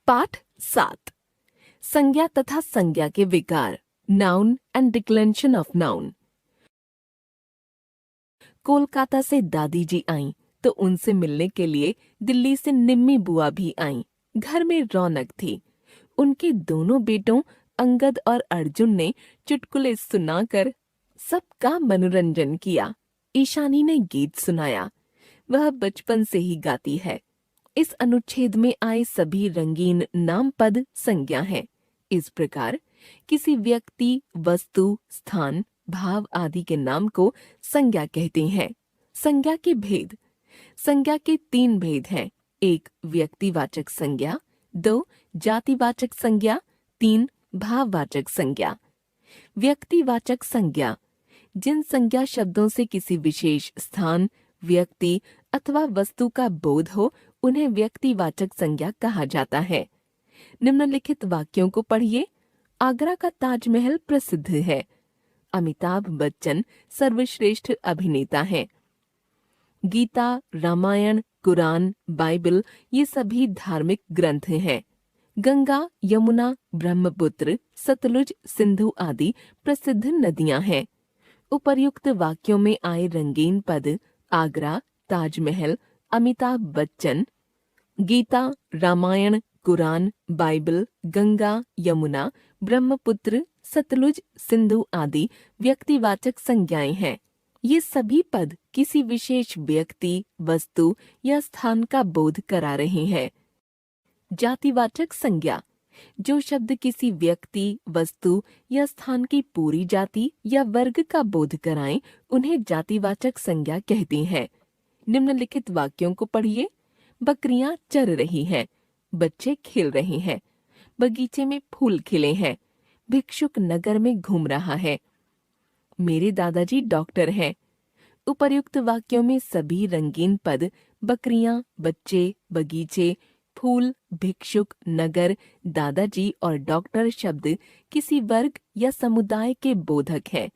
पाठ 7 संज्ञा तथा संज्ञा के विकार, noun and declension of noun. Kolkata से दादी जी आईं तो उनसे मिलने के लिए दिल्ली से निम्मी बुआ भी आईं। घर में रौनक थी। उनके दोनों बेटों अंगद और अर्जुन ने चुटकुले सुनाकर सबका मनोरंजन किया। ईशानी ने गीत सुनाया। वह बचपन से ही गाती है। इस अनुच्छेद में आए सभी रंगीन नाम पद संज्ञा हैं। इस प्रकार किसी व्यक्ति, वस्तु, स्थान, भाव आदि के नाम को संज्ञा कहते हैं। संज्ञा के भेद। संज्ञा के 3 भेद हैं। 1 व्यक्तिवाचक संज्ञा, 2 जातिवाचक संज्ञा, 3 भाववाचक संज्ञा। व्यक्तिवाचक संज्ञा जिन संज्ञा शब्दों से किसी विशेष स्थान, व्यक्ति अथवा वस्तु का बोध हो उन्हें व्यक्तिवाचक संज्ञा कहा जाता है। निम्नलिखित वाक्यों को पढ़िए। आगरा का ताजमहल प्रसिद्ध है। अमिताभ बच्चन सर्वश्रेष्ठ अभिनेता हैं। गीता, रामायण, कुरान, बाइबल ये सभी धार्मिक ग्रंथ हैं। गंगा, यमुना, ब्रह्मपुत्र, सतलुज, सिंधु आदि प्रसिद्ध नदियां हैं। उपर्युक्त वाक्यों में आए रंगीन पद आगरा, ताजमहल, अमिताभ बच्चन, गीता, रामायण, कुरान, बाइबल, गंगा, यमुना, ब्रह्मपुत्र, सतलुज, सिंधु आदि व्यक्तिवाचक संज्ञाएं हैं। ये सभी पद किसी विशेष व्यक्ति, वस्तु या स्थान का बोध करा रहे हैं। जातिवाचक संज्ञा जो शब्द किसी व्यक्ति, वस्तु या स्थान की पूरी जाति या वर्ग का बोध कराएं उन्हें जातिवाचक संज्ञा कहते हैं। निम्नलिखित वाक्यों को पढ़िए। बकरियां चर रही हैं, बच्चे खेल रहे हैं, बगीचे में फूल खिले हैं, भिक्षुक नगर में घूम रहा है, मेरे दादाजी डॉक्टर हैं। उपर्युक्त वाक्यों में सभी रंगीन पद बकरियां, बच्चे, बगीचे, फूल, भिक्षुक, नगर, दादाजी और डॉक्टर शब्द किसी वर्ग या समुदाय के बोधक हैं।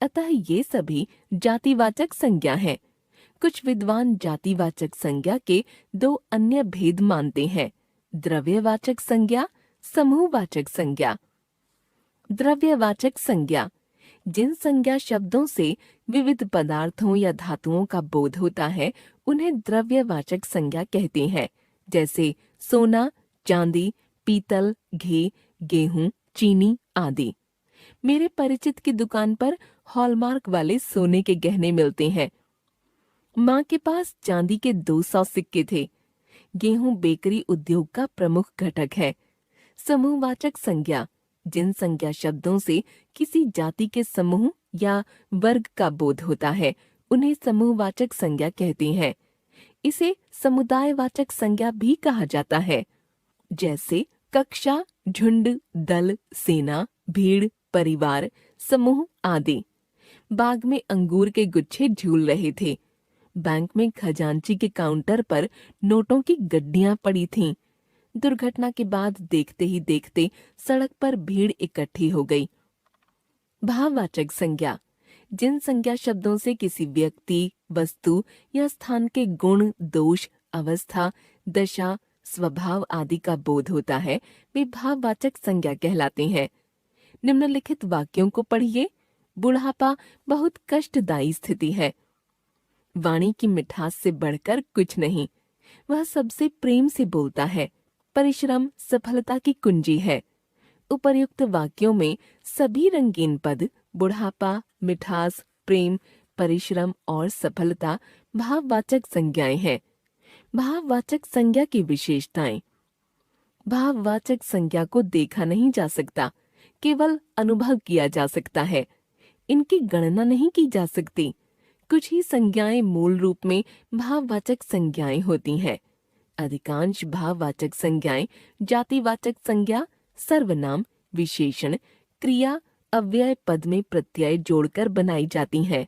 अतः ये सभी जातिवाचक संज्ञा हैं। कुछ विद्वान जातिवाचक संज्ञा के 2 अन्य भेद मानते हैं, द्रव्यवाचक संज्ञा, समूहवाचक संज्ञा। द्रव्यवाचक संज्ञा जिन संज्ञा शब्दों से विविध पदार्थों या धातुओं का बोध होता है उन्हें द्रव्यवाचक संज्ञा कहते हैं, जैसे सोना, चांदी, पीतल, घी, गेहूं, चीनी आदि। मेरे परिचित की दुकान पर हॉलमार्क वाले सोने के गहने मिलते हैं। माँ के पास चांदी के 200 सिक्के थे। गेहूं बेकरी उद्योग का प्रमुख घटक है। समूहवाचक संज्ञा जिन संज्ञा शब्दों से किसी जाति के समूह या वर्ग का बोध होता है उन्हें समूहवाचक संज्ञा कहते हैं। इसे समुदायवाचक संज्ञा भी कहा जाता है, जैसे कक्षा, झुंड, दल, सेना, भीड़, परिवार, समूह आदि। बाग में अंगूर के गुच्छे झूल रहे थे। बैंक में खजांची के काउंटर पर नोटों की गड्डियां पड़ी थीं। दुर्घटना के बाद देखते ही देखते सड़क पर भीड़ इकट्ठी हो गई। भाववाचक संज्ञा जिन संज्ञा शब्दों से किसी व्यक्ति, वस्तु या स्थान के गुण, दोष, अवस्था, दशा, स्वभाव आदि का बोध होता है वे भाववाचक संज्ञा कहलाते हैं। निम्नलिखित वाक्यों को पढ़िए। बुढ़ापा बहुत कष्टदायी स्थिति है। वाणी की मिठास से बढ़कर कुछ नहीं। वह सबसे प्रेम से बोलता है। परिश्रम सफलता की कुंजी है। उपर्युक्त वाक्यों में सभी रंगीन पद बुढ़ापा, मिठास, प्रेम, परिश्रम और सफलता भाववाचक संज्ञाएं हैं। भाववाचक संज्ञा की विशेषताएं। भाववाचक संज्ञा को देखा नहीं जा सकता, केवल अनुभव किया जा सकता है। इनकी गणना नहीं की जा सकती। कुछ ही संज्ञाएं मूल रूप में भाववाचक संज्ञाएं होती हैं। अधिकांश भाववाचक संज्ञाएं जातिवाचक संज्ञा, सर्वनाम, विशेषण, क्रिया, अव्यय पद में प्रत्यय जोड़कर बनाई जाती हैं।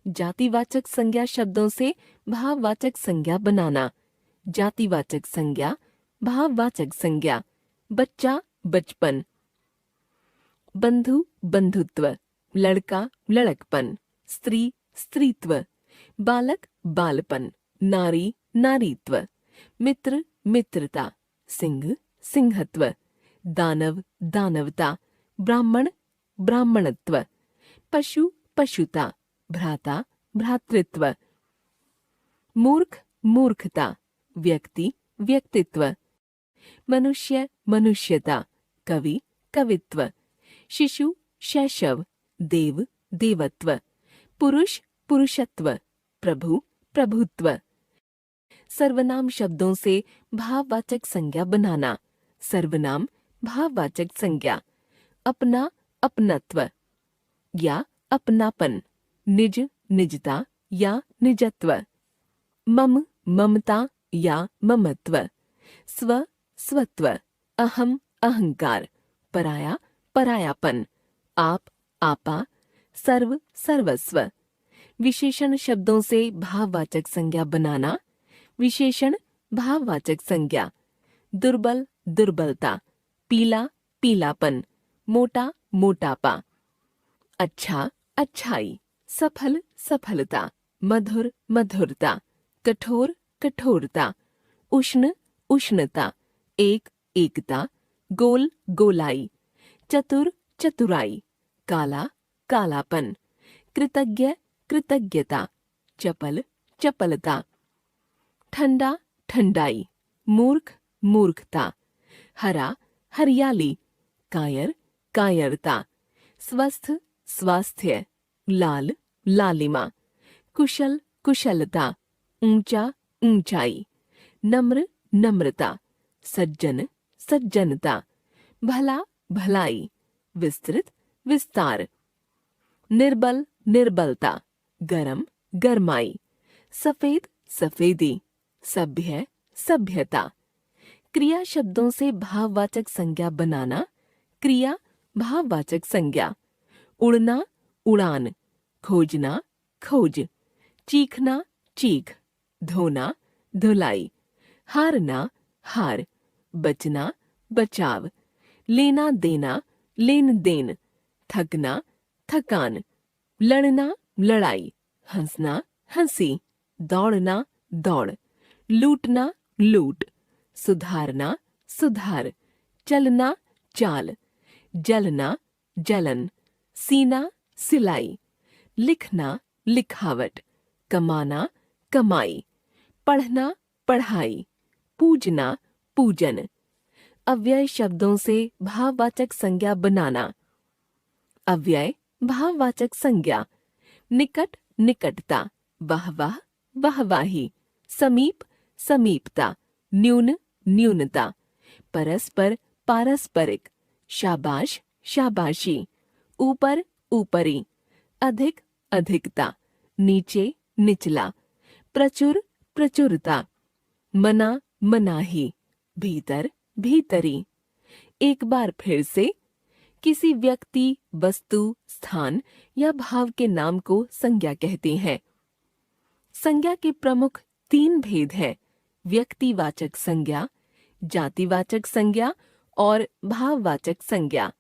जातिवाचक संज्ञा शब्दों से भाववाचक संज्ञा बनाना। जातिवाचक संज्ञा, भाववाचक संज्ञा। बच्चा, बचपन। बंधु, बंधुत्व। लड़का, लड़कपन। स्त्री, स्त्रीत्व। बालक, बालपन। नारी, नारीत्व। मित्र, मित्रता। सिंह सिंहत्व, दानव दानवता, ब्राह्मण ब्राह्मणत्व, पशु पशुता, भ्राता भ्रातृत्व, मूर्ख मूर्खता, व्यक्ति व्यक्तित्व, मनुष्य मनुष्यता, कवि कवित्व, शिशु शैशव, देव देवत्व, पुरुष पुरुषत्व, प्रभु प्रभुत्व। सर्वनाम शब्दों से भाववाचक संज्ञा बनाना। सर्वनाम भाववाचक संज्ञा। अपना अपनत्व या अपनापन, निज निजता या निजत्व, मम ममता या ममत्व, स्व स्वत्व, अहम अहंकार, पराया परायापन, आप आपा, सर्व सर्वस्व। विशेषण शब्दों से भाववाचक संज्ञा बनाना। विशेषण भाववाचक संज्ञा। दुर्बल दुर्बलता, पीला पीलापन, मोटा मोटापा, अच्छा अच्छाई, सफल सफलता, मधुर मधुरता, कठोर कठोरता, उष्ण उष्णता, एक एकता, गोल गोलाई, चतुर चतुराई, काला कालापन, कृतज्ञ कृतज्ञता, चपल चपलता, ठंडा ठंडाई, मूर्ख मूर्खता, हरा हरियाली, कायर कायरता, स्वस्थ स्वास्थ्य, लाल लालिमा, कुशल कुशलता, ऊंचा ऊंचाई, नम्र नम्रता, सज्जन सज्जनता, भला भलाई, विस्तृत विस्तार, निर्बल निर्बलता, गरम गरमाई, सफेद सफेदी, सभ्य सभ्यता। क्रिया शब्दों से भाववाचक संज्ञा बनाना। क्रिया भाववाचक संज्ञा। उड़ना उड़ान, खोजना खोज, चीखना चीख, धोना धुलाई, हारना हार, बचना बचाव, लेना देना लेन देन, थकना थकान, लड़ना लड़ाई, हंसना हंसी, दौड़ना दौड़, लूटना लूट, सुधारना सुधार, चलना चाल, जलना जलन, सीना सिलाई, लिखना लिखावट, कमाना कमाई, पढ़ना पढ़ाई, पूजना पूजन। अव्यय शब्दों से भाववाचक संज्ञा बनाना। अव्यय भाववाचक संज्ञा। निकट निकटता, वाहवाह वाहवाही, समीप समीपता, न्यून न्यूनता, परस्पर पारस्परिक, शाबाश शाबाशी, ऊपर ऊपरी, अधिक अधिकता, नीचे निचला, प्रचुर प्रचुरता, मना मनाही, भीतर भीतरी। एक बार फिर से, किसी व्यक्ति वस्तु स्थान या भाव के नाम को संज्ञा कहते हैं। संज्ञा के प्रमुख 3 भेद हैं: व्यक्तिवाचक संज्ञा, जातिवाचक संज्ञा और भाववाचक संज्ञा।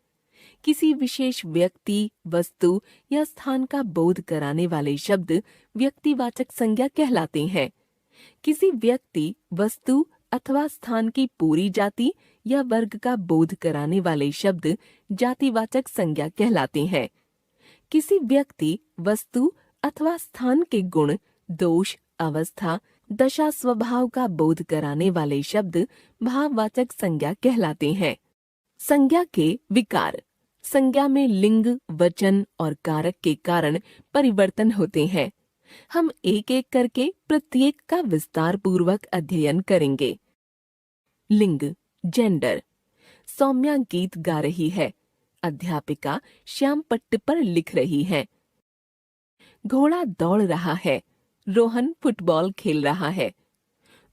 किसी विशेष व्यक्ति, वस्तु या स्थान का बोध कराने वाले शब्द व्यक्तिवाचक संज्ञा कहलाते हैं। किसी व्यक्ति, वस्तु अथवा स्थान की पूरी जाति या वर्ग का बोध कराने वाले शब्द जातिवाचक संज्ञा कहलाते हैं। किसी व्यक्ति, वस्तु अथवा स्थान के गुण, दोष, अवस्था, दशा, स्वभाव का बोध कराने वाले शब्द भाववाचक संज्ञा कहलाते हैं। संज्ञा के विकार। संज्ञा में लिंग, वचन और कारक के कारण परिवर्तन होते हैं। हम एक एक करके प्रत्येक का विस्तार पूर्वक अध्ययन करेंगे। लिंग, जेंडर। सौम्या गीत गा रही है। अध्यापिका श्याम पट्ट पर लिख रही है। घोड़ा दौड़ रहा है। रोहन फुटबॉल खेल रहा है।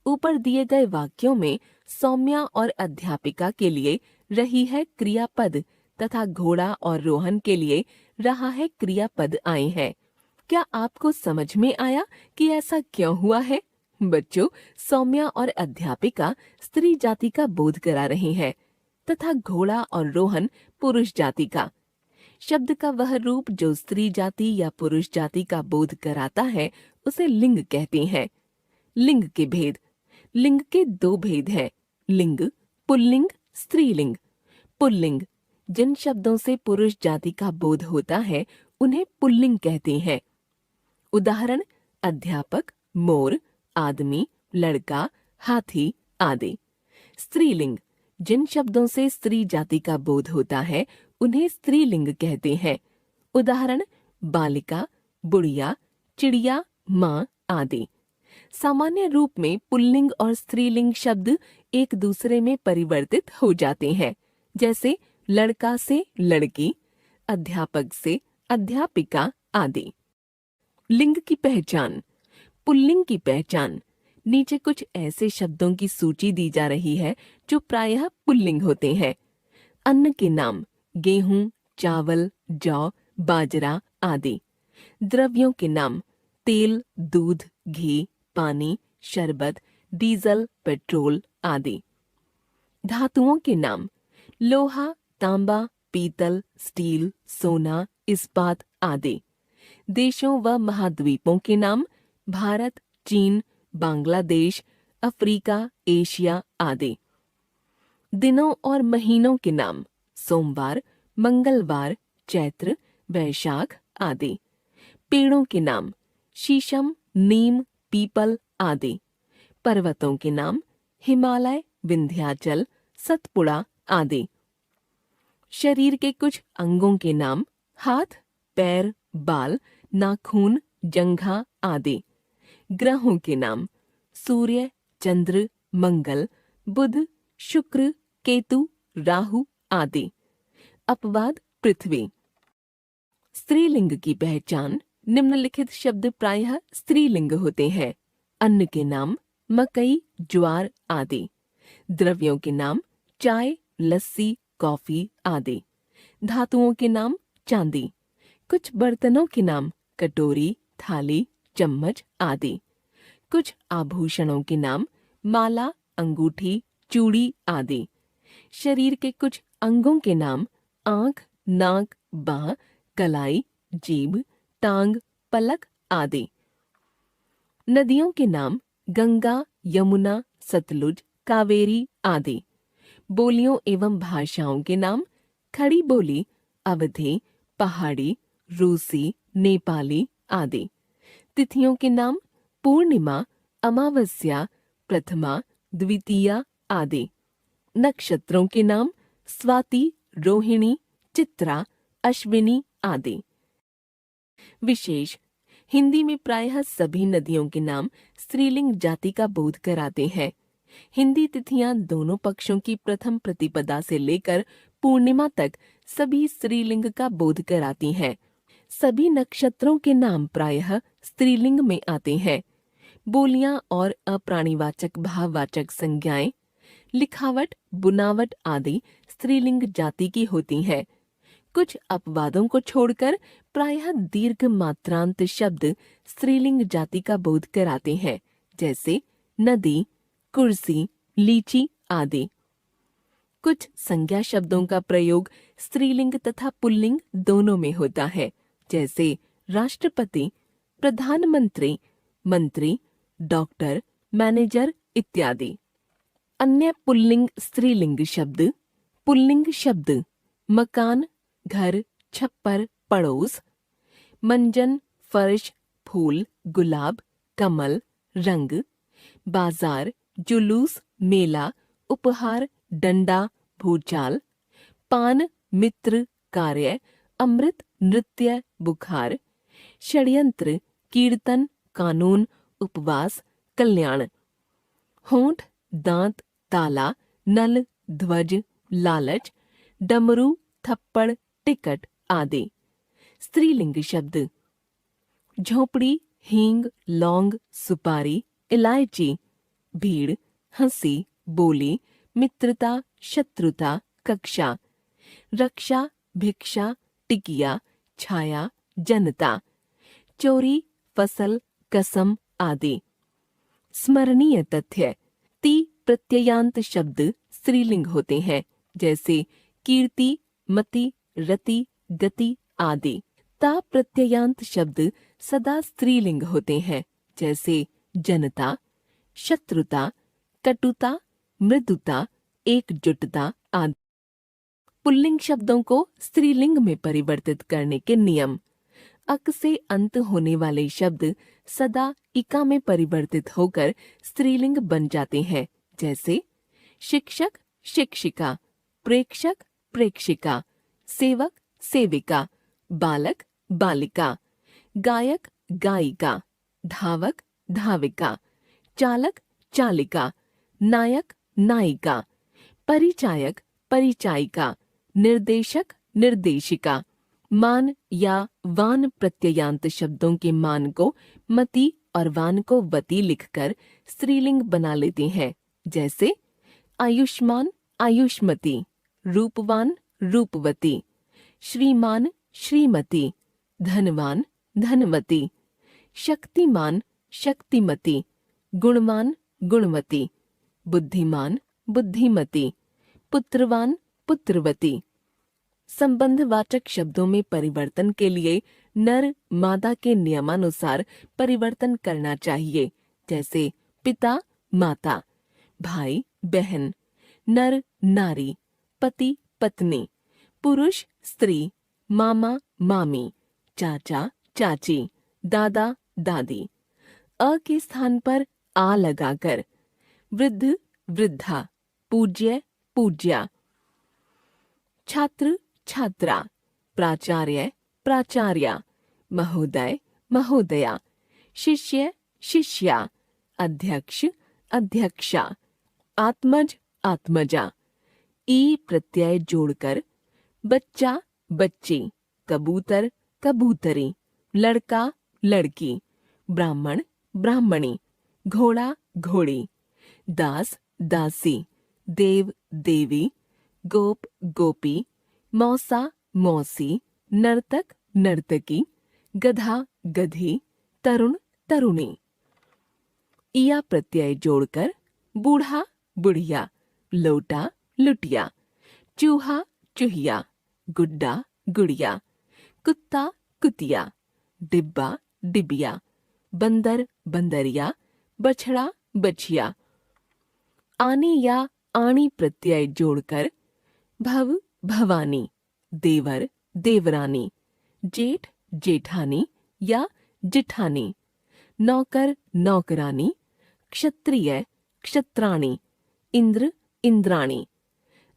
ऊपर दिए गए वाक्यों में सौम्या और अध्यापिका के लिए रही है क्रियापद तथा घोड़ा और रोहन के लिए रहा है क्रियापद आए हैं। क्या आपको समझ में आया कि ऐसा क्यों हुआ है? बच्चों, सौम्या और अध्यापिका स्त्री जाति का बोध करा रहे हैं तथा घोड़ा और रोहन पुरुष जाति का। शब्द का वह रूप जो स्त्री जाति या पुरुष जाति का बोध कराता है उसे लिंग कहते हैं। लिंग के भेद। लिंग के 2 भेद हैं, लिंग पुल्लिंग स्त्रीलिंग। पुल्लिंग जिन शब्दों से पुरुष जाति का बोध होता है उन्हें पुल्लिंग कहते हैं। उदाहरण अध्यापक, मोर, आदमी, लड़का, हाथी आदि। स्त्रीलिंग जिन शब्दों से स्त्री जाति का बोध होता है उन्हें स्त्रीलिंग कहते हैं। उदाहरण बालिका, बुढ़िया, चिड़िया, माँ आदि। सामान्य रूप में पुल्लिंग और स्त्रीलिंग शब्द एक दूसरे में परिवर्तित हो जाते हैं, जैसे लड़का से लड़की, अध्यापक से अध्यापिका आदि। लिंग की पहचान। पुल्लिंग की पहचान। नीचे कुछ ऐसे शब्दों की सूची दी जा रही है जो प्रायः पुल्लिंग होते हैं। अन्न के नाम गेहूं, चावल, जौ, बाजरा आदि। द्रव्यों के नाम तेल, दूध, घी, पानी, शरबत, डीजल, पेट्रोल आदि। धातुओं के नाम लोहा, तांबा, पीतल, स्टील, सोना, इस्पात आदि। देशों व महाद्वीपों के नाम भारत, चीन, बांग्लादेश, अफ्रीका, एशिया आदि। दिनों और महीनों के नाम सोमवार, मंगलवार, चैत्र, वैशाख आदि। पेड़ों के नाम शीशम, नीम, पीपल आदि। पर्वतों के नाम हिमालय, विंध्याचल, सतपुड़ा आदि। शरीर के कुछ अंगों के नाम हाथ, पैर, बाल, नाखून, जंघा आदि। ग्रहों के नाम सूर्य, चंद्र, मंगल, बुध, शुक्र, केतु, राहु आदि। अपवाद पृथ्वी। स्त्रीलिंग की पहचान। निम्नलिखित शब्द प्रायः स्त्रीलिंग होते हैं। अन्न के नाम मकई, ज्वार आदि। द्रव्यों के नाम चाय, लस्सी, कॉफी आदि। धातुओं के नाम चांदी। कुछ बर्तनों के नाम कटोरी, थाली, चम्मच आदि। कुछ आभूषणों के नाम माला, अंगूठी, चूड़ी आदि। शरीर के कुछ अंगों के नाम आंख, नाक, बाह, कलाई, जीभ, टांग, पलक आदि। नदियों के नाम गंगा, यमुना, सतलुज, कावेरी आदि। बोलियों एवं भाषाओं के नाम खड़ी बोली, अवधी, पहाड़ी, रूसी, नेपाली आदि। तिथियों के नाम पूर्णिमा, अमावस्या, प्रथमा, द्वितीया आदि। नक्षत्रों के नाम स्वाति, रोहिणी, चित्रा, अश्विनी आदि। विशेष। हिंदी में प्रायः सभी नदियों के नाम स्त्रीलिंग जाति का बोध कराते हैं। हिंदी तिथियां दोनों पक्षों की प्रथम प्रतिपदा से लेकर पूर्णिमा तक सभी स्त्रीलिंग का बोध कराती हैं। सभी नक्षत्रों के नाम प्रायः स्त्रीलिंग में आते हैं। बोलियां और अप्राणीवाचक भाववाचक संज्ञाएं, लिखावट, बुनावट आदि स्त्रीलिंग जाति की होती हैं। कुछ अपवादों को छोड़कर प्रायः दीर्घ मात्रांत शब्द स्त्रीलिंग जाति का बोध कराते हैं, जैसे नदी, कुर्सी, लीची आदि। कुछ संज्ञा शब्दों का प्रयोग स्त्रीलिंग तथा पुल्लिंग दोनों में होता है, जैसे राष्ट्रपति, प्रधानमंत्री, मंत्री, डॉक्टर, मैनेजर इत्यादि। अन्य पुल्लिंग स्त्रीलिंग शब्द। पुल्लिंग शब्द मकान, घर, छप्पर, पड़ोस। मंजन, फर्श, फूल, गुलाब, कमल, रंग। बाजार, जुलूस, मेला, उपहार, डंडा, भूचाल। पान, मित्र, कार्य, अमृत, नृत्य, बुखार। षड्यंत्र, कीर्तन, कानून, उपवास, कल्याण। होंठ, दांत, ताला, नल, ध्वज, लालच। डमरू, थप्पड़, टिकट आदि। स्त्रीलिंग शब्द झोपड़ी, हींग, लौंग, सुपारी, इलायची। भीड़, हंसी, बोली, मित्रता, शत्रुता, कक्षा। रक्षा, भिक्षा, टिकिया, छाया, जनता। चोरी, फसल, कसम आदि। स्मरणीय तथ्य। ती प्रत्ययांत शब्द स्त्रीलिंग होते हैं, जैसे कीर्ति, मति, रति, गति आदि। ता प्रत्ययांत शब्द सदा स्त्रीलिंग होते हैं, जैसे जनता, शत्रुता, कटुता, मृदुता, एकजुटता आदि। पुल्लिंग शब्दों को स्त्रीलिंग में परिवर्तित करने के नियम। अक से अंत होने वाले शब्द सदा इका में परिवर्तित होकर स्त्रीलिंग बन जाते हैं, जैसे शिक्षक, शिक्षिका, प्रेक्षक, प्रेक्षिका, सेवक, सेविका, बालक, बालिका, गायक, गायिका, धावक, धाविका, चालक, चालिका, नायक, नायिका, परिचायक, परिचायिका, निर्देशक, निर्देशिका। मान या वान प्रत्ययांत शब्दों के मान को मति और वान को वती लिखकर स्त्रीलिंग बना लेते हैं, जैसे आयुष्मान, आयुष्मती, रूपवान, रूपवती, श्रीमान, श्रीमती, धनवान, धनवती, शक्तिमान, शक्तिमती, गुणवान, गुणवती, बुद्धिमान, बुद्धिमती, पुत्रवान, पुत्रवती। संबंधवाचक शब्दों में परिवर्तन के लिए नर मादा के नियमानुसार परिवर्तन करना चाहिए, जैसे पिता, माता, भाई, बहन, नर, नारी, पति, पत्नी, पुरुष, स्त्री, मामा, मामी, चाचा, चाची, दादा, दादी। अ के स्थान पर आ लगाकर। वृद्ध, वृद्धा, पूज्य, पूज्या, छात्र, छात्रा, प्राचार्य, प्राचार्या, महोदय, महोदया, शिष्य, शिष्या, अध्यक्ष, अध्यक्षा, आत्मज, आत्मजा। ई प्रत्यय जोड़कर बच्चा, बच्ची, कबूतर, कबूतरी, लड़का, लड़की, ब्राह्मण, ब्राह्मणी, घोड़ा, घोड़ी, दास, दासी, देव, देवी, गोप, गोपी, मौसा, मौसी, नर्तक, नर्तकी, गधा, गधी, तरुण, तरुणी। इया प्रत्यय जोड़कर बूढ़ा, बुढ़िया, लोटा, लुटिया, चूहा, चूहिया, गुड्डा, गुड़िया, कुत्ता, कुतिया, डिब्बा, डिबिया, बंदर, बंदरिया, बछड़ा, बछिया। आनी या आणी प्रत्यय जोड़कर भव, भवानी, देवर, देवरानी, जेठ, जेठानी या जिठानी, नौकर, नौकरानी, क्षत्रिय, क्षत्राणी, इंद्र, इंद्राणी।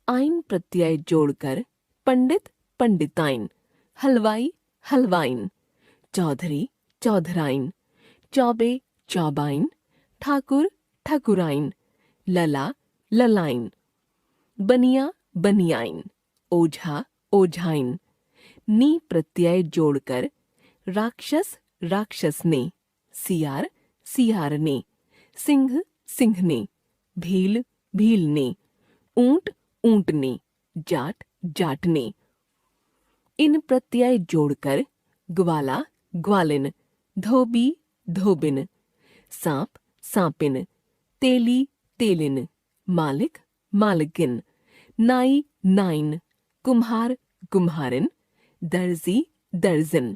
आइन प्रत्यय जोड़कर पंडित, पंडिताइन, हलवाई, हलवाइन, चौधरी, चौधराइन, चौबे, चौबाइन, ठाकुर, ठकुराइन, लला, ललाइन, बनिया, बनियाइन, ओझा, ओझाइन। नी प्रत्यय जोड़कर राक्षस, राक्षसने, सियार, सियारने, सिंह, सिंहने, भील, भीलने, ऊंट, ऊंटने, जाट, जाटने। इन प्रत्यय जोड़कर ग्वाला, ग्वालिन, धोबी, धोबिन, सांप, सांपिन, तेली, तेलिन, मालिक, मालिकिन, नाई, नाइन, कुम्हार, कुम्हारिन, दर्जी, दर्जन।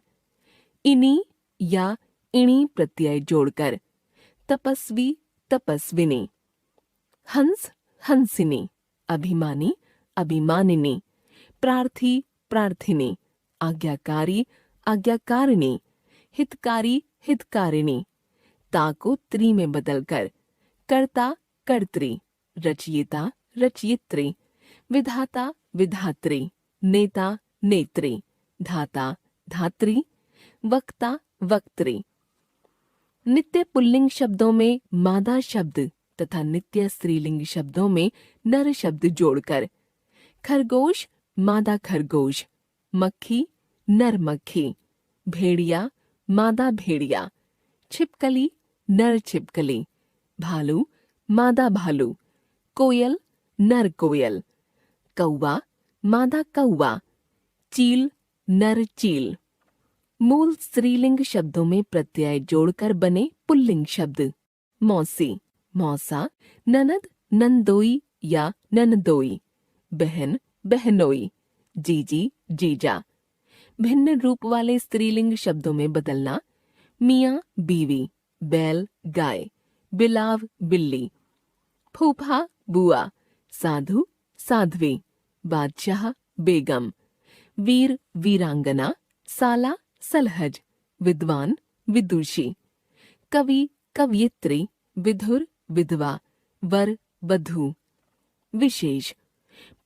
इनी या इणी प्रत्यय जोड़कर तपस्वी, तपस्विनी, हंस, हंसिनी, अभिमानी, अभिमानिनी, प्रार्थी, प्रार्थिनी, आज्ञाकारी, आज्ञाकारिणी, हितकारी, हितकारिणी। ता को त्री में बदलकर कर्ता, कर्त्री, रचयिता, रचयित्री, विधाता, विधात्री, नेता, नेत्री, धाता, धात्री, वक्ता, वक्त्री। नित्य पुल्लिंग शब्दों में मादा शब्द तथा नित्य स्त्रीलिंग शब्दों में नर शब्द जोड़कर खरगोश, मादा खरगोश, मक्खी, नर मक्खी, भेड़िया, मादा भेड़िया, छिपकली, नर छिपकली, भालू, मादा भालू, कोयल, नर कोयल, कौवा, मादा कौवा, चील, नर चील। मूल स्त्रीलिंग शब्दों में प्रत्यय जोड़कर बने पुल्लिंग शब्द। मौसी, मौसा, ननद, नंदोई या ननदोई, बहन, बहनोई, जीजी, जीजा। भिन्न रूप वाले स्त्रीलिंग शब्दों में बदलना। मियाँ, बीवी, बैल, गाय, बिलाव, बिल्ली, फूफा, बुआ, साधु साध्वी, बादशाह बेगम, वीर वीरांगना, साला सलहज, विद्वान विदुषी, कवि कवयित्री, विधुर विधवा, वर वधू। विशेष।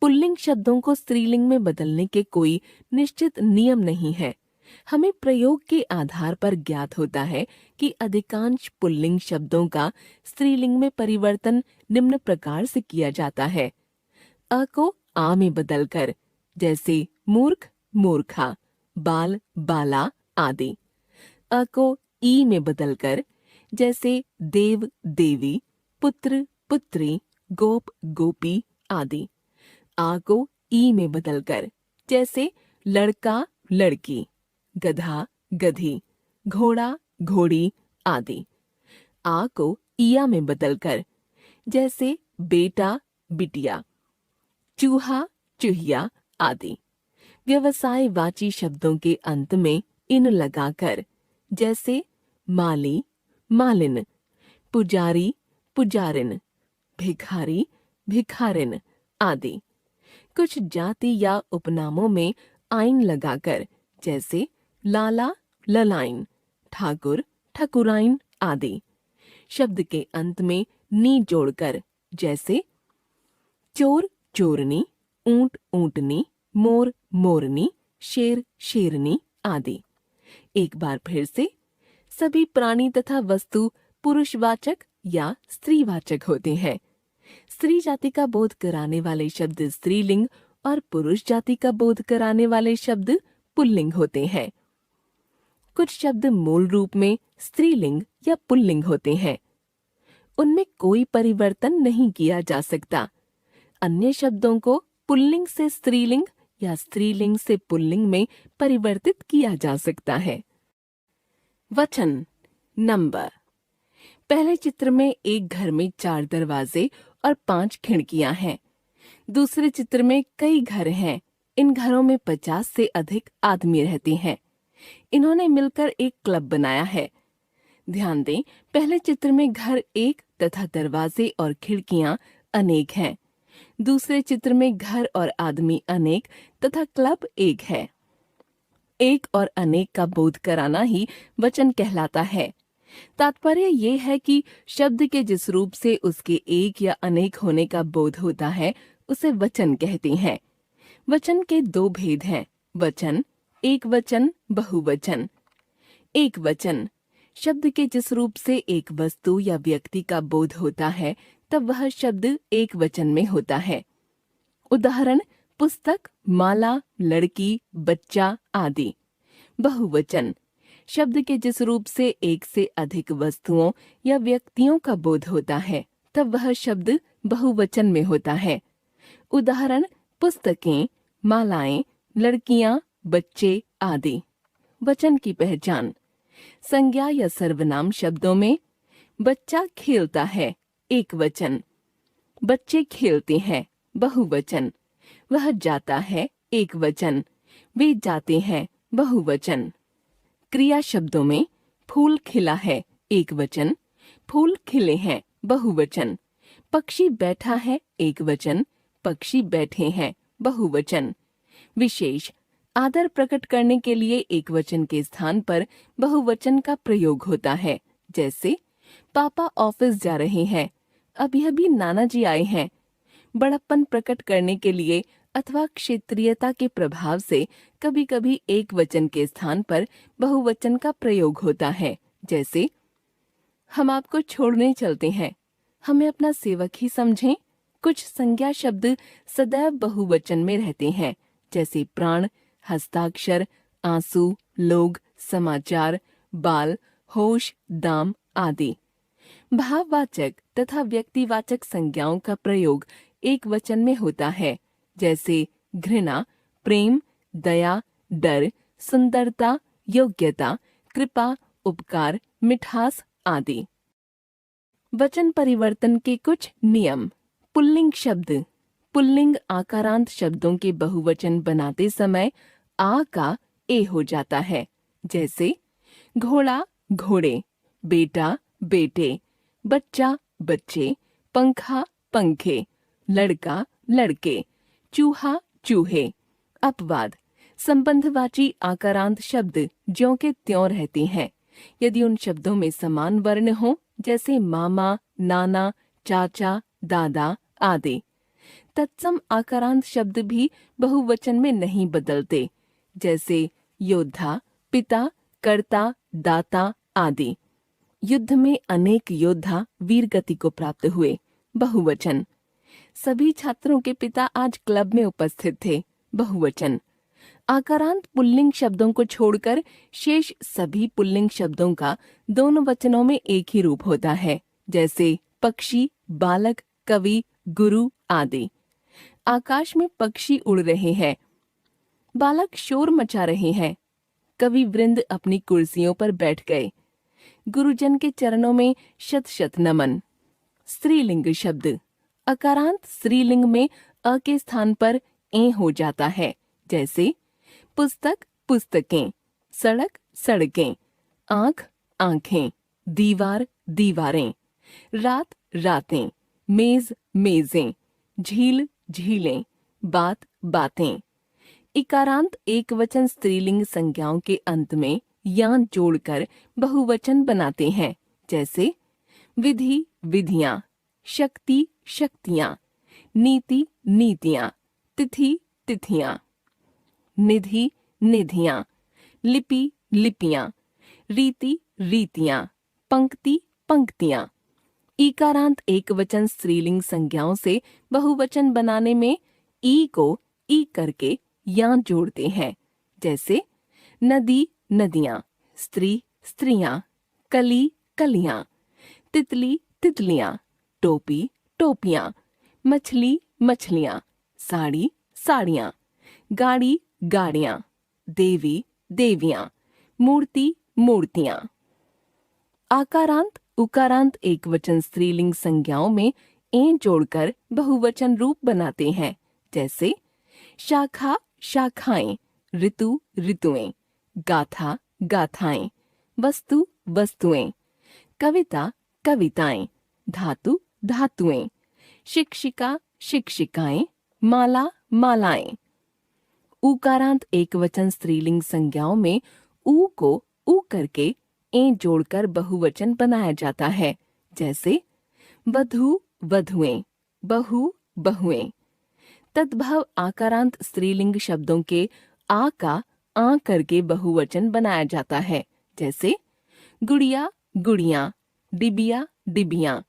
पुल्लिंग शब्दों को स्त्रीलिंग में बदलने के कोई निश्चित नियम नहीं है। हमें प्रयोग के आधार पर ज्ञात होता है कि अधिकांश पुल्लिंग शब्दों का स्त्रीलिंग में परिवर्तन निम्न प्रकार से किया जाता है। अ को आ में बदलकर, जैसे मूर्ख मूर्खा, बाल बाला आदि। अ को ई में बदलकर, जैसे देव देवी, पुत्र पुत्री, गोप गोपी आदि। आ को ई में बदलकर, जैसे लड़का लड़की, गधा गधी, घोड़ा घोड़ी आदि। आ को इया में बदलकर, जैसे बेटा बिटिया, चूहा चूहिया आदि। व्यवसायवाची शब्दों के अंत में इन लगाकर, जैसे माली मालिन, पुजारी पुजारिन, भिखारी भिखारिन आदि। कुछ जाति या उपनामों में आइन लगाकर, जैसे लाला ललाइन, ठाकुर ठकुराइन आदि। शब्द के अंत में नी जोड़कर, जैसे चोर चोरनी, ऊंट ऊंटनी, मोर मोरनी, शेर शेरनी आदि। एक बार फिर से, सभी प्राणी तथा वस्तु पुरुषवाचक या स्त्रीवाचक होते हैं। स्त्री जाति का बोध कराने वाले शब्द स्त्रीलिंग और पुरुष जाति का बोध कराने वाले शब्द पुल्लिंग होते हैं। कुछ शब्द मूल रूप में स्त्रीलिंग या पुल्लिंग होते हैं, उनमें कोई परिवर्तन नहीं किया जा सकता। अन्य शब्दों को पुल्लिंग से स्त्रीलिंग या स्त्रीलिंग से पुल्लिंग में परिवर्तित किया जा सकता है। वचन नंबर। पहले चित्र में एक घर में 4 दरवाजे और 5 खिड़कियां हैं। दूसरे चित्र में कई घर हैं। इन घरों में 50 से अधिक आदमी रहते हैं। इन्होंने मिलकर एक क्लब बनाया है। ध्यान दें, पहले चित्र में घर एक तथा दरवाजे और खिड़कियां अनेक हैं। दूसरे चित्र में घर और आदमी अनेक तथा क्लब एक है। एक और अनेक का बोध कराना ही वचन कहलाता है। तात्पर्य ये है कि शब्द के जिस रूप से उसके एक या अनेक होने का बोध होता है, उसे वचन कहते हैं। वचन के 2 भेद हैं, वचन एक वचन, बहुवचन। एक वचन शब्द के जिस रूप से एक वस्तु या व्यक्ति का बोध होता है, तब वह शब्द एक वचन में होता है। उदाहरण पुस्तक, माला, लड़की, बच्चा आदि। बहुवचन शब्द के जिस रूप से एक से अधिक वस्तुओं या व्यक्तियों का बोध होता है, तब वह शब्द बहुवचन में होता है। उदाहरण पुस्तकें, मालाएं, लड़कियां, बच्चे आदि। वचन की पहचान। संज्ञा या सर्वनाम शब्दों में बच्चा खेलता है, एक वचन। बच्चे खेलते हैं, बहुवचन। वह जाता है, एक वचन। वे जाते हैं, बहुवचन। क्रिया शब्दों में फूल खिला है, एक वचन। फूल खिले हैं, बहुवचन। पक्षी बैठा है, एक वचन। पक्षी बैठे हैं, बहुवचन। विशेष। आदर प्रकट करने के लिए एक वचन के स्थान पर बहुवचन का प्रयोग होता है, जैसे पापा ऑफिस जा रहे हैं, अभी अभी नाना जी आए हैं। बड़प्पन प्रकट करने के लिए अथवा क्षेत्रीयता के प्रभाव से कभी कभी एक वचन के स्थान पर बहुवचन का प्रयोग होता है, जैसे हम आपको छोड़ने चलते हैं, हमें अपना सेवक ही समझें। कुछ संज्ञा शब्द सदैव बहुवचन में रहते हैं, जैसे प्राण, हस्ताक्षर, आंसू, लोग, समाचार, बाल, होश, दाम आदि। भाववाचक तथा व्यक्तिवाचक संज्ञाओं का प्रयोग एक वचन में होता है, जैसे घृणा, प्रेम, दया, डर, सुंदरता, योग्यता, कृपा, उपकार, मिठास आदि। वचन परिवर्तन के कुछ नियम। पुल्लिंग शब्द। पुल्लिंग आकारांत शब्दों के बहुवचन बनाते समय आ का ए हो जाता है, जैसे घोड़ा घोड़े, बेटा बेटे, बच्चा बच्चे, पंखा पंखे, लड़का लड़के, चूहा चूहे। अपवाद: संबंधवाची आकारांत शब्द ज्यों के त्यों रहते हैं यदि उन शब्दों में समान वर्ण हो, जैसे मामा, नाना, चाचा, दादा आदि। तत्सम आकारांत शब्द भी बहुवचन में नहीं बदलते, जैसे योद्धा, पिता, कर्ता, दाता आदि। युद्ध में अनेक योद्धा वीरगति को प्राप्त हुए। बहुवचन: सभी छात्रों के पिता आज क्लब में उपस्थित थे। बहुवचन: आकारांत पुल्लिंग शब्दों को छोड़कर शेष सभी पुल्लिंग शब्दों का दोनों वचनों में एक ही रूप होता है, जैसे पक्षी, बालक, कवि, गुरु आदि। आकाश में पक्षी उड़ रहे हैं, बालक शोर मचा रहे हैं, कवि वृंद अपनी कुर्सियों पर बैठ गए, गुरुजन के चरणों में शत शत नमन। स्त्रीलिंग शब्द: अकारांत स्त्रीलिंग में अ के स्थान पर ए हो जाता है, जैसे पुस्तक पुस्तकें, सड़क सड़कें, आंख आंखें, दीवार दीवारें, रात रातें, मेज मेजें, झील झीलें, बात बातें। इकारांत एक वचन स्त्रीलिंग संज्ञाओं के अंत में यां जोड़कर बहुवचन बनाते हैं, जैसे विधि विधियां, शक्ति शक्तियां, नीति नीतियां, तिथि तिथियां। निधि निधियां, लिपि लिपियां, रीति रीतियां, पंक्ति पंक्तियां। ईकारांत एक वचन स्त्रीलिंग संज्ञाओं से बहुवचन बनाने में ई को ई करके यां जोड़ते हैं, जैसे नदी नदियां, स्त्री स्त्रियां, कली कलियां, तितली तितलियां, टोपी टोपियां, मछली मछलियां, साड़ी साड़ियां, गाड़ी गाड़ियां, देवी देवियां, मूर्ति मूर्तियां। आकारांत उकारांत एक वचन स्त्रीलिंग संज्ञाओं में ए जोड़कर बहुवचन रूप बनाते हैं, जैसे शाखा शाखाएं, ऋतु ऋतुएं, गाथा गाथाएं, वस्तु वस्तुएं, कविता कविताएं, धातु धातुएं, शिक्षिका शिक्षिकाएं, माला मालाएं। उकारांत एक वचन स्त्रीलिंग संज्ञाओं में ऊ को ऊ करके ए जोड़कर बहुवचन बनाया जाता है, जैसे वधू वधुएं, बहू बहुएं। तद्भव आकारांत स्त्रीलिंग शब्दों के आ का आ करके बहुवचन बनाया जाता है, जैसे गुड़िया गुड़ियां, डिबिया डिबियां,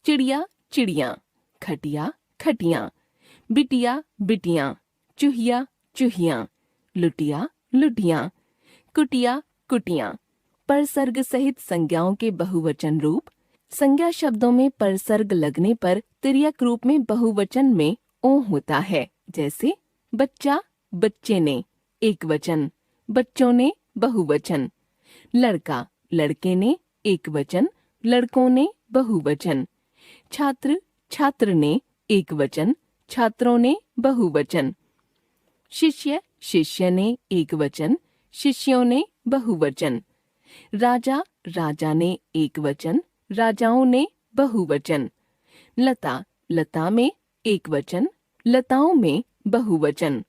चिड़िया चिड़ियां, खटिया खटियां, बिटिया बिटियां, चूहिया चूहियां, लुटिया लुटियां, कुटिया कुटियां। परसर्ग सहित संज्ञाओं के बहुवचन रूप: संज्ञा शब्दों में परसर्ग लगने पर तिर्यक रूप में बहुवचन में ओ होता है, जैसे बच्चा बच्चे ने एक वचन, बच्चों ने बहुवचन, लड़का लड़के ने एक वचन, लड़कों ने बहुवचन, छात्र छात्र ने एक वचन, छात्रों ने बहुवचन, शिष्य शिष्य ने एक वचन, शिष्यों ने बहुवचन, राजा राजा ने एक वचन, राजाओं ने बहुवचन, लता लता में एक वचन, लताओं में बहुवचन।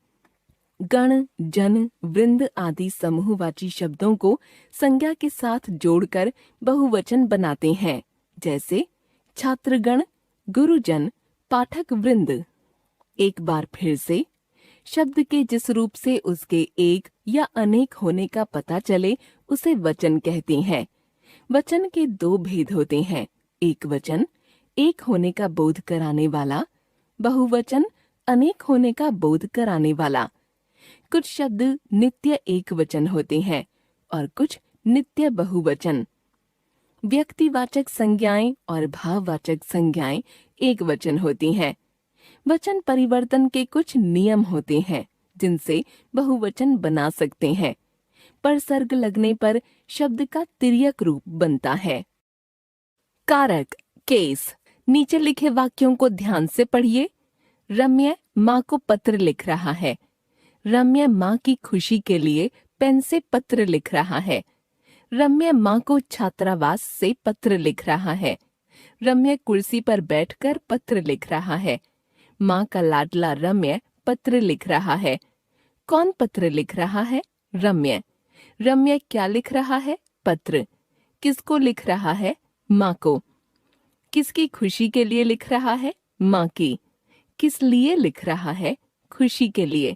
गण जन वृंद आदि समूहवाची शब्दों को संज्ञा के साथ जोड़कर बहुवचन बनाते हैं, जैसे छात्रगण, गुरुजन, पाठक वृंद। एक बार फिर से शब्द के जिस रूप से उसके एक या अनेक होने का पता चले उसे वचन कहते हैं। वचन के दो भेद होते हैं: एक वचन एक होने का बोध कराने वाला, बहुवचन अनेक होने का बोध कराने वाला। कुछ शब्द नित्य एक वचन होते हैं और कुछ नित्य बहुवचन। व्यक्तिवाचक संज्ञाएं और भाववाचक संज्ञाएं एक वचन होती हैं। वचन परिवर्तन के कुछ नियम होते हैं जिनसे बहुवचन बना सकते हैं। परसर्ग लगने पर शब्द का तिर्यक रूप बनता है। कारक केस। नीचे लिखे वाक्यों को ध्यान से पढ़िए। रम्य माँ को पत्र लिख रहा है। रम्य माँ की खुशी के लिए पेन से पत्र लिख रहा है। रम्य माँ को छात्रावास से पत्र लिख रहा है। रम्य कुर्सी पर बैठकर पत्र लिख रहा है। माँ का लाडला रम्य पत्र लिख रहा है। कौन पत्र लिख रहा है? रम्य। रम्य क्या लिख रहा है? पत्र। किसको लिख रहा है? माँ को। किसकी खुशी के लिए लिख रहा है? माँ की। किस लिए लिख रहा है? खुशी के लिए।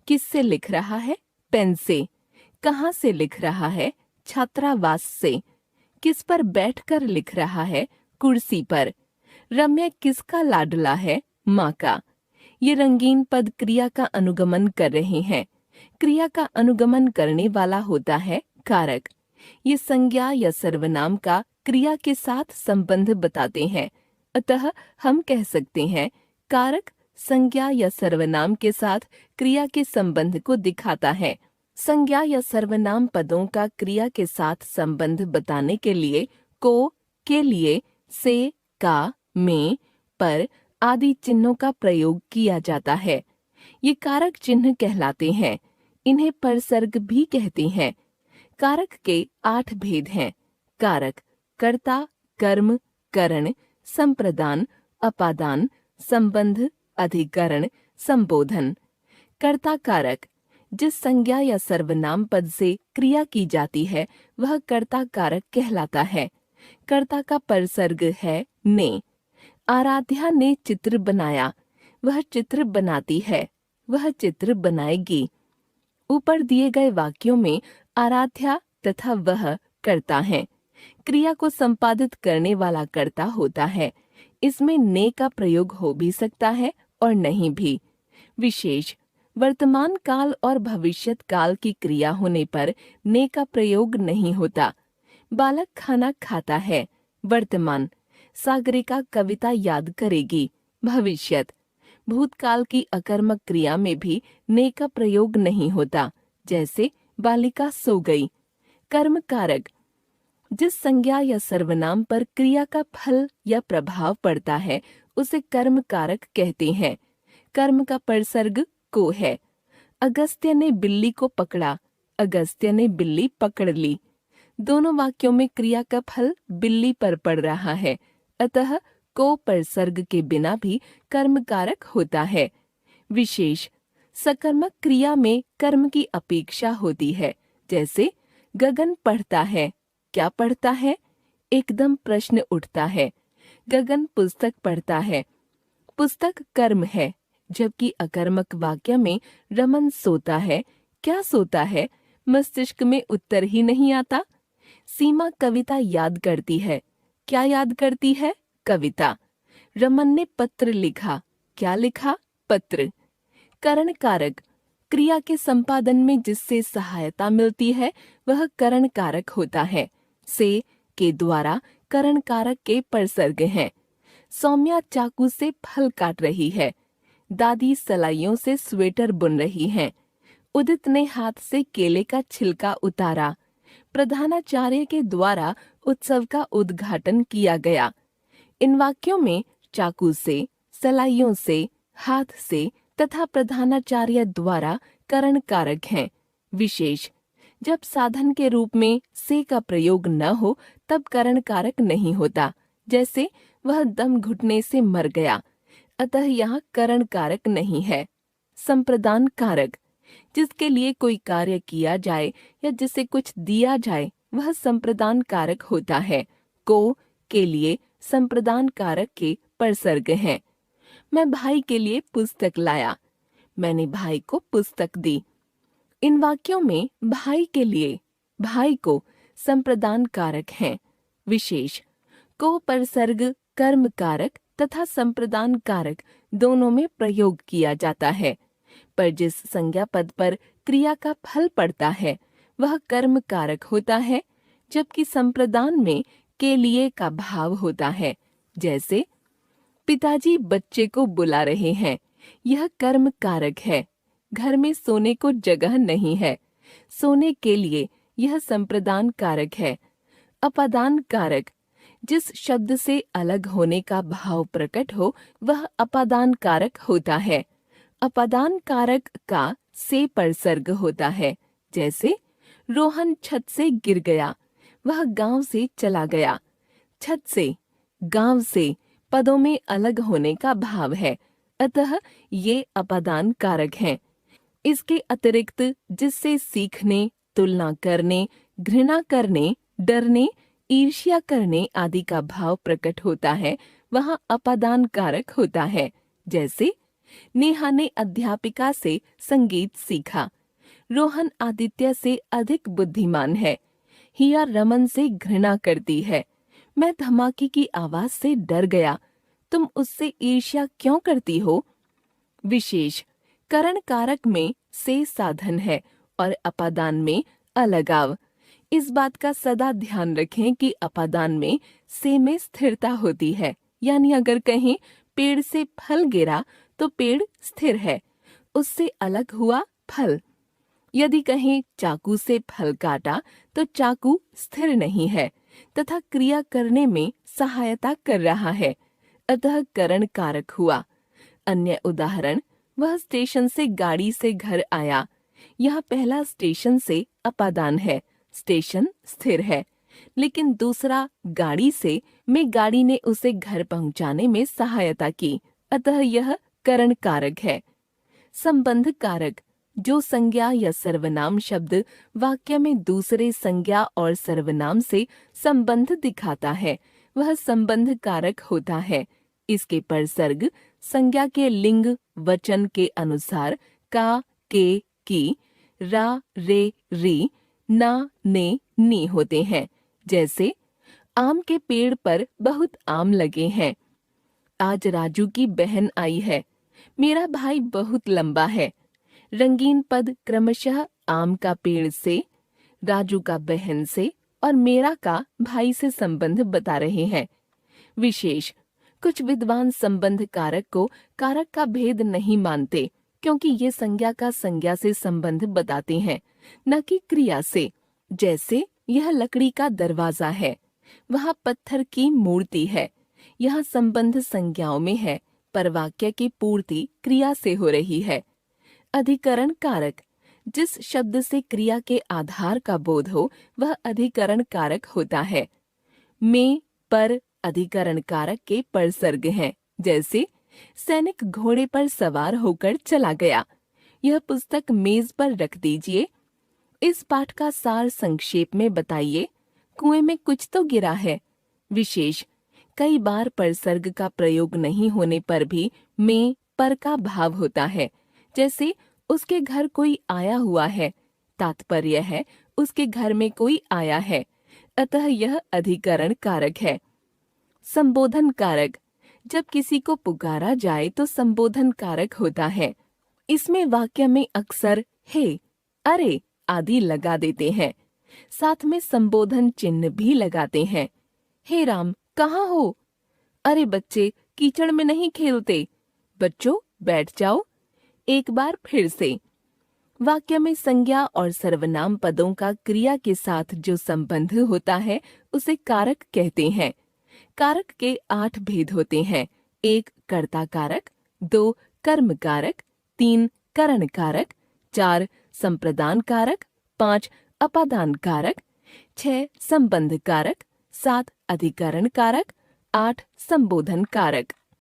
किससे लिख रहा है? पेन से। कहाँ से लिख रहा है? छात्रावास से। किस पर बैठकर लिख रहा है? कुर्सी पर। रम्य किसका लाडला है? माँ का। ये रंगीन पद क्रिया का अनुगमन कर रहे हैं। क्रिया का अनुगमन करने वाला होता है कारक। ये संज्ञा या सर्वनाम का क्रिया के साथ संबंध बताते हैं। अतः हम कह सकते हैं कारक संज्ञा या सर्वनाम के साथ क्रिया के संबंध को दिखाता है। संज्ञा या सर्वनाम पदों का क्रिया के साथ संबंध बताने के लिए को, के लिए, से, का, में, पर आदि चिन्हों का प्रयोग किया जाता है। ये कारक चिन्ह कहलाते हैं। इन्हें परसर्ग भी कहते हैं। कारक के 8 भेद हैं। कारक कर्ता, कर्म, करण, संप्रदान, अपादान, संबंध, अधिकरण, संबोधन। कर्ता कारक जिस संज्ञा या सर्वनाम पद से क्रिया की जाती है वह कर्ता कारक कहलाता है। कर्ता का परसर्ग है ने। आराध्या ने चित्र बनाया। वह चित्र बनाती है। वह चित्र बनाएगी। ऊपर दिए गए वाक्यों में आराध्या तथा वह कर्ता हैं। क्रिया को संपादित करने वाला कर्ता होता है। इसमें ने का प्रयोग हो भी सकता है और नहीं भी। विशेष वर्तमान काल और भविष्यत काल की क्रिया होने पर ने का प्रयोग नहीं होता। बालक खाना खाता है। वर्तमान। सागरिका कविता याद करेगी। भविष्यत। भूतकाल की अकर्मक क्रिया में भी ने का प्रयोग नहीं होता, जैसे बालिका सो गई। कर्म कारक जिस संज्ञा या सर्वनाम पर क्रिया का फल या प्रभाव पड़ता है उसे कर्म कारक कहते हैं। कर्म का परसर्ग को है। अगस्त्य ने बिल्ली को पकड़ा। अगस्त्य ने बिल्ली पकड़ ली। दोनों वाक्यों में क्रिया का फल बिल्ली पर पड़ रहा है, अतः को परसर्ग के बिना भी कर्म कारक होता है। विशेष सकर्मक क्रिया में कर्म की अपेक्षा होती है, जैसे गगन पढ़ता है। क्या पढ़ता है? एकदम प्रश्न उठता है। गगन पुस्तक पढ़ता है। पुस्तक कर्म है, जबकि अकर्मक वाक्य में रमन सोता है। क्या सोता है? मस्तिष्क में उत्तर ही नहीं आता। सीमा कविता याद करती है। क्या याद करती है? कविता। रमन ने पत्र लिखा। क्या लिखा? पत्र। करण कारक क्रिया के संपादन में जिससे सहायता मिलती है वह करण कारक होता है। से के द्वारा करण कारक के परसर्ग हैं। सौम्या चाकू से फल काट रही है। दादी सलाइयों से स्वेटर बुन रही हैं। उदित ने हाथ से केले का छिलका उतारा। प्रधानाचार्य के द्वारा उत्सव का उद्घाटन किया गया। इन वाक्यों में चाकू से, सलाइयों से, हाथ से तथा प्रधानाचार्य द्वारा करण कारक हैं। विशेष जब साधन के रूप में से का प्रयोग न हो तब करण कारक नहीं होता, जैसे वह दम घुटने से मर गया, अतः यहाँ करण कारक नहीं है। संप्रदान कारक जिसके लिए कोई कार्य किया जाए या जिसे कुछ दिया जाए वह संप्रदान कारक होता है। को, के लिए संप्रदान कारक के परसर्ग हैं। मैं भाई के लिए पुस्तक लाया। मैंने भाई को पुस्तक दी। इन वाक्यों में भाई के लिए, भाई को संप्रदान कारक हैं। विशेष को परसर्ग कर्म कारक तथा संप्रदान कारक दोनों में प्रयोग किया जाता है, पर जिस संज्ञा पद पर क्रिया का फल पड़ता है वह कर्म कारक होता है, जबकि संप्रदान में के लिए का भाव होता है। जैसे पिताजी बच्चे को बुला रहे हैं, यह कर्म कारक है। घर में सोने को जगह नहीं है, सोने के लिए यह संप्रदान कारक है। अपादान कारक जिस शब्द से अलग होने का भाव प्रकट हो वह अपादान कारक होता है। अपादान कारक का से परसर्ग होता है, जैसे रोहन छत से गिर गया, वह गांव से चला गया। छत से, गांव से पदों में अलग होने का भाव है, अतः ये अपादान कारक हैं। इसके अतिरिक्त जिससे सीखने, तुलना करने, घृणा करने, डरने, ईर्ष्या करने आदि का भाव प्रकट होता है, वह अपादान कारक होता है। जैसे नेहा ने अध्यापिका से संगीत सीखा। रोहन आदित्य से अधिक बुद्धिमान है। हिया रमन से घृणा करती है। मैं धमाके की आवाज से डर गया। तुम उससे ईर्ष्या क्यों करती हो? विशेष करण कारक में से साधन है और अपादान में अलगाव। इस बात का सदा ध्यान रखें कि अपादान में से में स्थिरता होती है, यानी अगर कहें पेड़ से फल गिरा तो पेड़ स्थिर है, उससे अलग हुआ फल। यदि कहें चाकू से फल काटा तो चाकू स्थिर नहीं है तथा क्रिया करने में सहायता कर रहा है, अतः करण कारक हुआ। अन्य उदाहरण, वह स्टेशन से गाड़ी से घर आया। यह पहला स्टेशन से अपादान है, स्टेशन स्थिर है, लेकिन दूसरा गाड़ी से में गाड़ी ने उसे घर पहुंचाने में सहायता की, अतः यह करण कारक है। संबंध कारक, जो संज्ञा या सर्वनाम शब्द वाक्य में दूसरे संज्ञा और सर्वनाम से संबंध दिखाता है, वह संबंध कारक होता है। इसके परसर्ग संज्ञा के लिंग वचन के अनुसार का, के, की, रा, रे, री, ना, ने, नी होते हैं। जैसे आम के पेड़ पर बहुत आम लगे हैं। आज राजू की बहन आई है। मेरा भाई बहुत लंबा है। रंगीन पद क्रमशः आम का पेड़ से, राजू का बहन से और मेरा का भाई से संबंध बता रहे हैं। विशेष कुछ विद्वान संबंध कारक को कारक का भेद नहीं मानते, क्योंकि ये संज्ञा का संज्ञा से संबंध बताते हैं, न कि क्रिया से। जैसे यह लकड़ी का दरवाजा है, वहाँ पत्थर की मूर्ति है। यह संबंध संज्ञाओं में है, पर वाक्य की पूर्ति क्रिया से हो रही है। अधिकरण कारक, जिस शब्द से क्रिया के आधार का बोध हो वह अधिकरण कारक होता है। में, पर अधिकरण कारक के परसर्ग हैं। जैसे सैनिक घोड़े पर सवार होकर चला गया। यह पुस्तक मेज पर रख दीजिए। इस पाठ का सार संक्षेप में बताइए। कुएं में कुछ तो गिरा है। विशेष कई बार परसर्ग का प्रयोग नहीं होने पर भी में, पर का भाव होता है। जैसे उसके घर कोई आया हुआ है, तात्पर्य है उसके घर में कोई आया है, अतः यह अधिकरण कारक है। संबोधन कारक, जब किसी को पुकारा जाए तो संबोधन कारक होता है। इसमें वाक्य में अक्सर हे, अरे आदि लगा देते हैं, साथ में संबोधन चिन्ह भी लगाते हैं। हे राम, कहाँ हो? अरे बच्चे, कीचड़ में नहीं खेलते। बच्चों, बैठ जाओ। एक बार फिर से। वाक्य में संज्ञा और सर्वनाम पदों का क्रिया के साथ जो संबंध होता है उसे कारक कहते हैं। कारक के 8 भेद होते हैं। 1 कर्ता कारक, 2 कर्म कारक, 3 करण कारक, 4 संप्रदान कारक, 5 अपादान कारक, 6 संबंध कारक, 7 अधिकरण कारक, 8 संबोधन कारक।